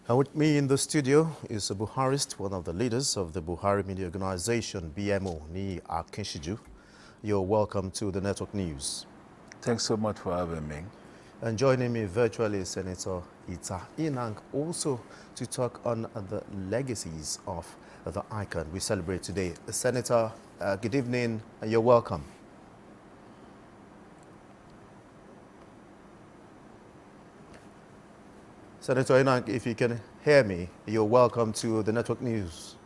And with me in the studio is a Buharist, one of the leaders of the Buhari Media Organization, BMO, Niyi Akinsiju. You're welcome to the Network News. Thanks so much for having me. And joining me virtually is Senator Ita Enang, also to talk on the legacies of the icon we celebrate today. Senator, good evening, and you're welcome. Senator Enang, if you can hear me, you're welcome to the Network News.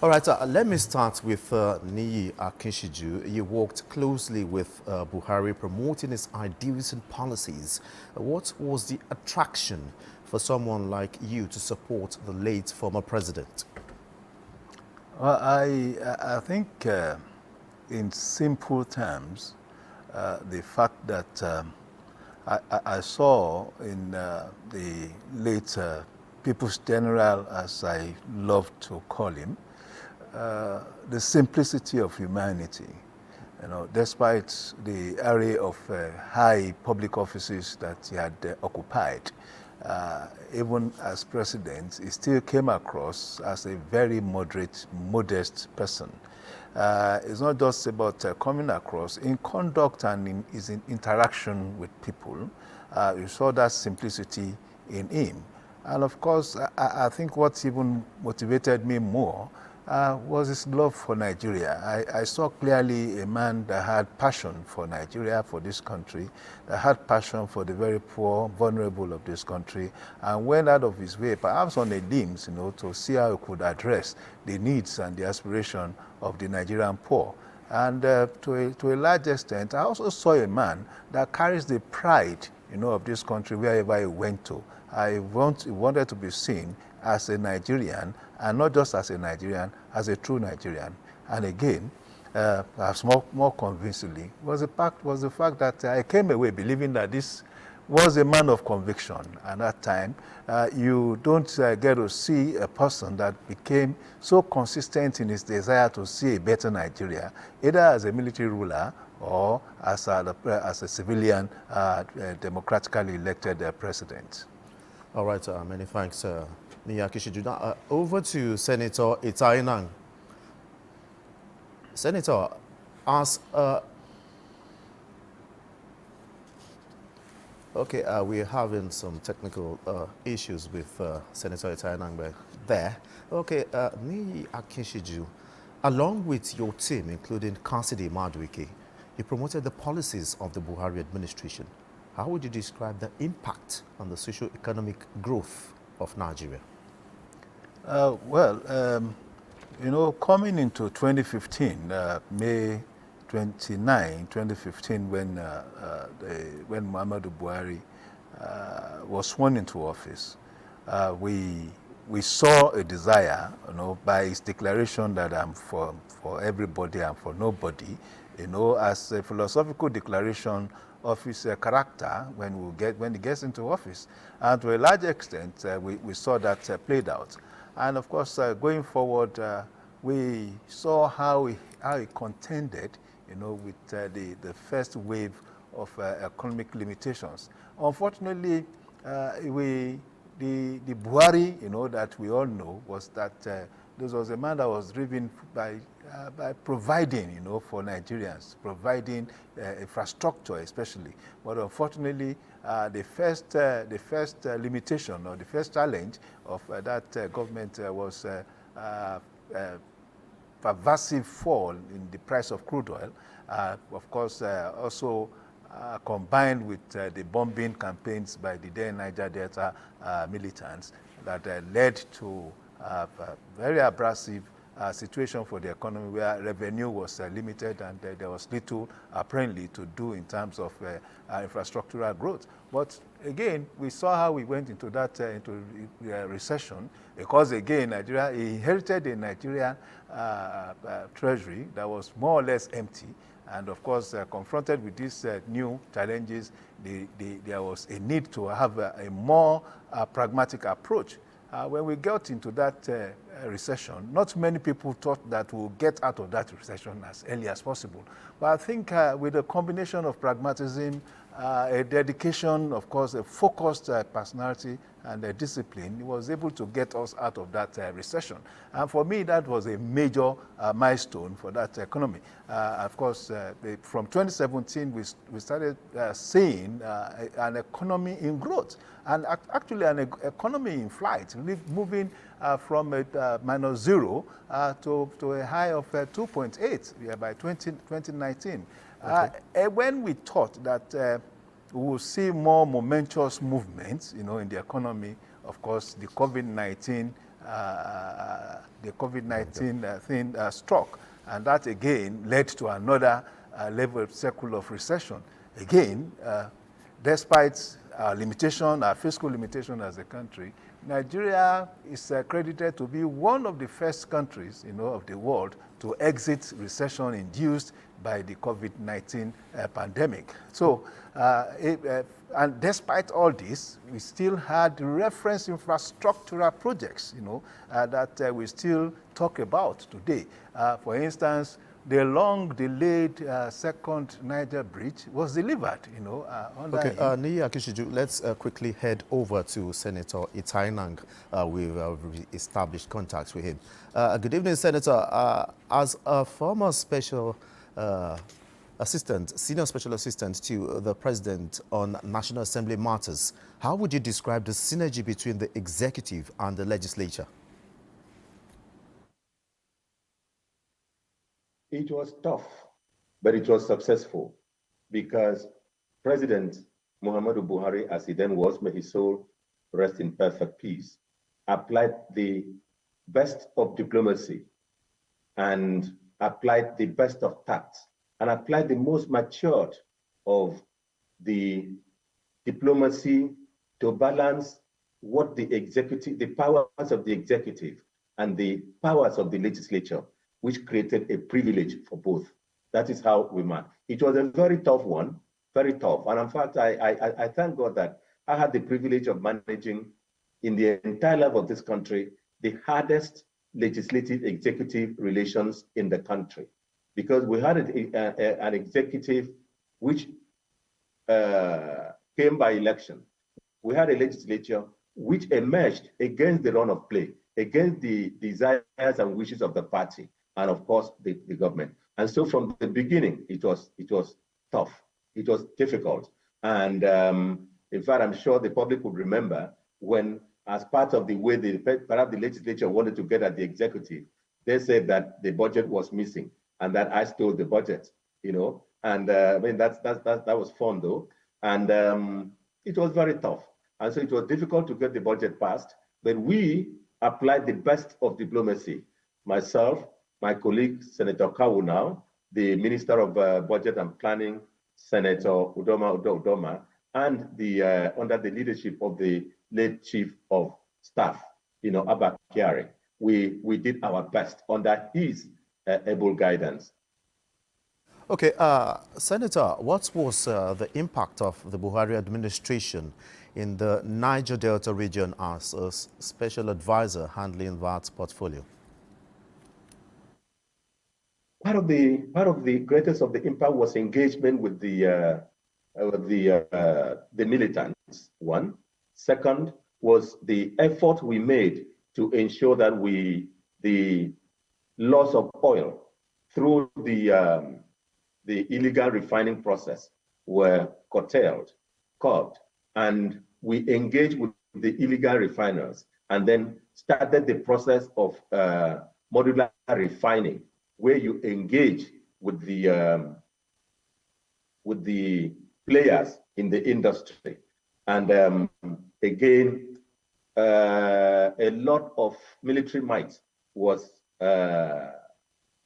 All right, let me start with Niyi Akinsiju. You worked closely with Buhari promoting his ideals and policies. What was the attraction for someone like you to support the late former president? Well, I think in simple terms, the fact that I saw in the late People's General, as I love to call him, the simplicity of humanity. You know, despite the array of high public offices that he had occupied, even as president, he still came across as a very moderate, modest person. It's not just about coming across. In conduct and in his interaction with people, you saw that simplicity in him. And of course, I think what even motivated me more was his love for Nigeria. I saw clearly a man that had passion for Nigeria, for this country, that had passion for the very poor, vulnerable of this country, and went out of his way, perhaps on a limbs, to see how he could address the needs and the aspiration of the Nigerian poor. And to a large extent, I also saw a man that carries the pride, of this country wherever he went to. He wanted to be seen as a Nigerian, and not just as a Nigerian, as a true Nigerian. And again, perhaps more convincingly, was the fact that I came away believing that this was a man of conviction. And at that time, you don't get to see a person that became so consistent in his desire to see a better Nigeria, either as a military ruler or as a civilian, democratically elected president. All right, many thanks, Niyi Akinsiju. Now, over to Senator Ita Enang. Senator, as we're having some technical issues with Senator Ita Enang there. Okay, Niyi Akinsiju, along with your team, including Cassidy Madueke, you promoted the policies of the Buhari administration. How would you describe the impact on the socio-economic growth of Nigeria? Coming into 2015, May 29, 2015, when Muhammadu Buhari was sworn into office, we saw a desire, by his declaration that I'm for everybody and for nobody, as a philosophical declaration of his character when he gets into office. And to a large extent, we saw that played out. And of course, going forward, we saw how he contended, with the first wave of economic limitations. Unfortunately, the Buhari, that we all know, was that this was a man that was driven by providing, for Nigerians, providing infrastructure especially. But unfortunately, the first limitation or the first challenge of that government was pervasive fall in the price of crude oil. Of course, also combined with the bombing campaigns by the then Niger Delta militants that led to a very abrasive situation for the economy, where revenue was limited and there was little apparently to do in terms of infrastructural growth. But again, we saw how we went into that recession, because again, Nigeria inherited a Nigerian treasury that was more or less empty. And of course, confronted with these new challenges, there was a need to have a more pragmatic approach. when we got into that recession, not many people thought that we'll get out of that recession as early as possible. But I think with a combination of pragmatism, a dedication, of course, a focused personality and a discipline, he was able to get us out of that recession. And for me, that was a major milestone for that economy. Of course, from 2017, we started seeing an economy in growth, and actually an economy in flight, moving from a -0 to a high of 2.8 by 2019. Okay. When we thought that we will see more momentous movements, in the economy, of course, the COVID-19 thing struck, and that again led to another level cycle of recession. Again, despite our fiscal limitation as a country, Nigeria is credited to be one of the first countries, of the world to exit recession induced by the COVID-19 pandemic. So, and despite all this, we still had reference infrastructural projects, that we still talk about today. For instance, the long-delayed second Niger bridge was delivered, Okay, Niyi Akinsiju, let's quickly head over to Senator Ita Enang. We've established contacts with him. Good evening, Senator. As a former senior special assistant to the President on National Assembly matters, how would you describe the synergy between the executive and the legislature? It was tough, but it was successful because President Muhammadu Buhari, as he then was, may his soul rest in perfect peace, applied the best of diplomacy and applied the best of tact and applied the most matured of the diplomacy to balance what the powers of the executive and the powers of the legislature, which created a privilege for both. That is how we met. It was a very tough one, very tough. And in fact, I thank God that I had the privilege of managing in the entire level of this country, the hardest legislative executive relations in the country. Because we had an executive which came by election. We had a legislature which emerged against the run of play, against the desires and wishes of the party, and of course the government. And so from the beginning, it was tough, it was difficult. And in fact, I'm sure the public would remember when, as part of the way perhaps the legislature wanted to get at the executive, they said that the budget was missing and that I stole the budget, And I mean, that was fun though. And it was very tough. And so it was difficult to get the budget passed, but we applied the best of diplomacy. Myself, my colleague, Senator Kawu now, the Minister of Budget and Planning, Senator Udoma, and under the leadership of the late Chief of Staff, Abba Kyari. We did our best under his able guidance. Okay, Senator, what was the impact of the Buhari administration in the Niger Delta region as a special advisor handling that portfolio? Part of the greatest of the impact was engagement with the militants. One. Second was the effort we made to ensure that the loss of oil through the illegal refining process were curtailed, curbed, and we engaged with the illegal refiners and then started the process of modular refining, where you engage with the players in the industry. And again, a lot of military might was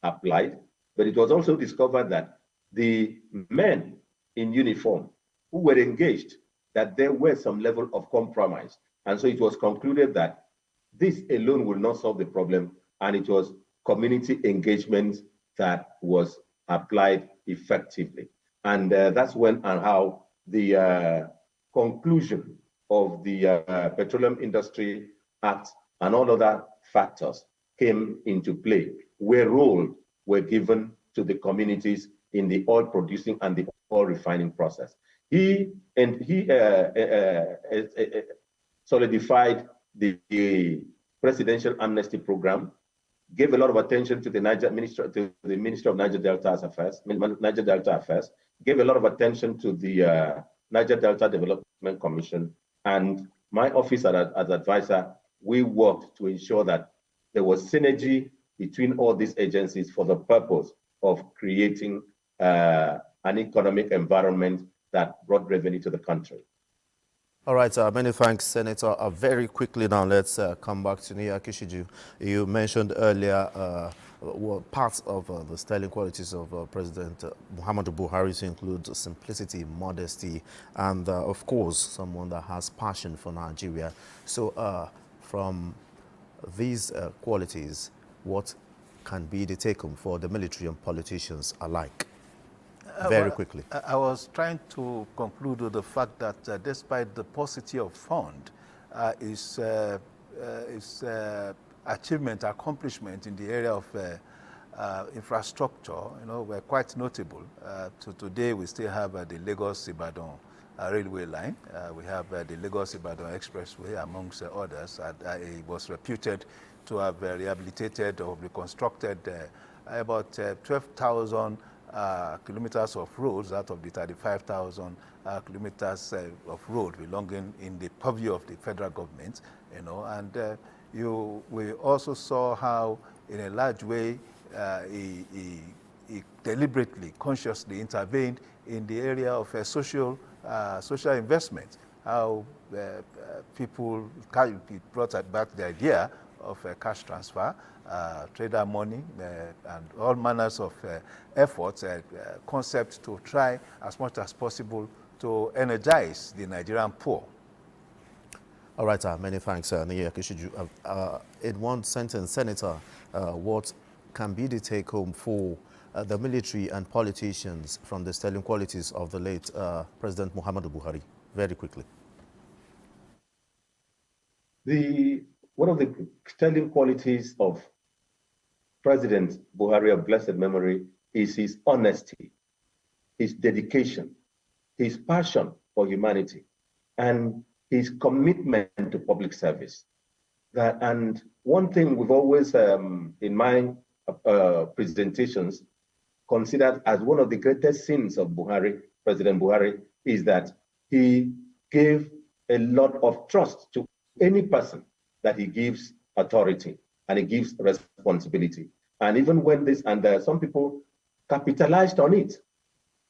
applied, but it was also discovered that the men in uniform who were engaged, that there were some level of compromise. And so it was concluded that this alone will not solve the problem, and it was community engagement that was applied effectively. And that's when and how the conclusion of the petroleum industry Act, and all other factors came into play, where roles were given to the communities in the oil producing and the oil refining process. He solidified the presidential amnesty program, gave a lot of attention to the Minister of Niger Delta Affairs, gave a lot of attention to the Niger Delta Development Commission, and my office as advisor, we worked to ensure that there was synergy between all these agencies for the purpose of creating an economic environment that brought revenue to the country. All right, many thanks, Senator. Very quickly now, let's come back to Niyi Akinsiju. You mentioned earlier parts of the sterling qualities of President Muhammadu Buhari to include simplicity, modesty, and of course, someone that has passion for Nigeria. So from these qualities, what can be the take-home for the military and politicians alike? Very quickly. I was trying to conclude with the fact that despite the paucity of fund, his achievement, accomplishment in the area of infrastructure, were quite notable. Today, we still have the Lagos-Ibadan railway line. We have the Lagos-Ibadan expressway, amongst others. It was reputed to have rehabilitated or reconstructed about 12,000 kilometers of roads out of the 35,000 kilometers of road belonging in the purview of the federal government, and we also saw how, in a large way, he deliberately, consciously intervened in the area of social investment, how people brought back the idea of cash transfer, trader money, and all manners of efforts, concepts to try as much as possible to energize the Nigerian poor. All right, many thanks, Niyi Akinsiju. In one sentence, Senator, what can be the take-home for the military and politicians from the sterling qualities of the late President Muhammadu Buhari? Very quickly. One of the sterling qualities of President Buhari of blessed memory is his honesty, his dedication, his passion for humanity, and his commitment to public service. And one thing we've always, in my presentations, considered as one of the greatest sins of Buhari, President Buhari, is that he gave a lot of trust to any person that he gives authority and he gives responsibility. And even when some people capitalized on it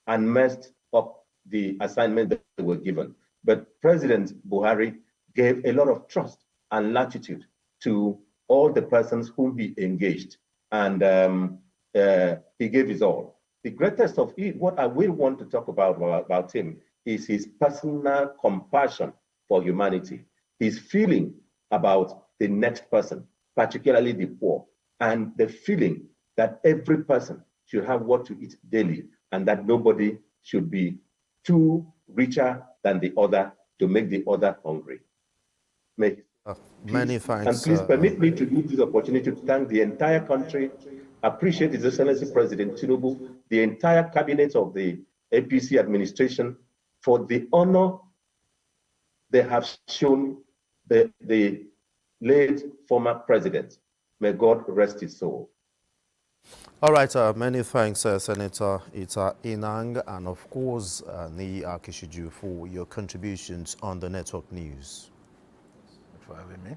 and messed up the assignment that they were given. But President Buhari gave a lot of trust and latitude to all the persons whom he engaged. And he gave his all. The greatest of it, what I will want to talk about him, is his personal compassion for humanity, his feeling about the next person, particularly the poor, and the feeling that every person should have what to eat daily, and that nobody should be too richer than the other to make the other hungry. Many thanks. And please permit me to use this opportunity to thank the entire country, appreciate His Excellency President Tinubu, the entire cabinet of the APC administration for the honor they have shown the late former president. May God rest his soul. All right, many thanks, Senator Ita Enang, and of course, Niyi Akinsiju, for your contributions on the Network News. Thanks for having me.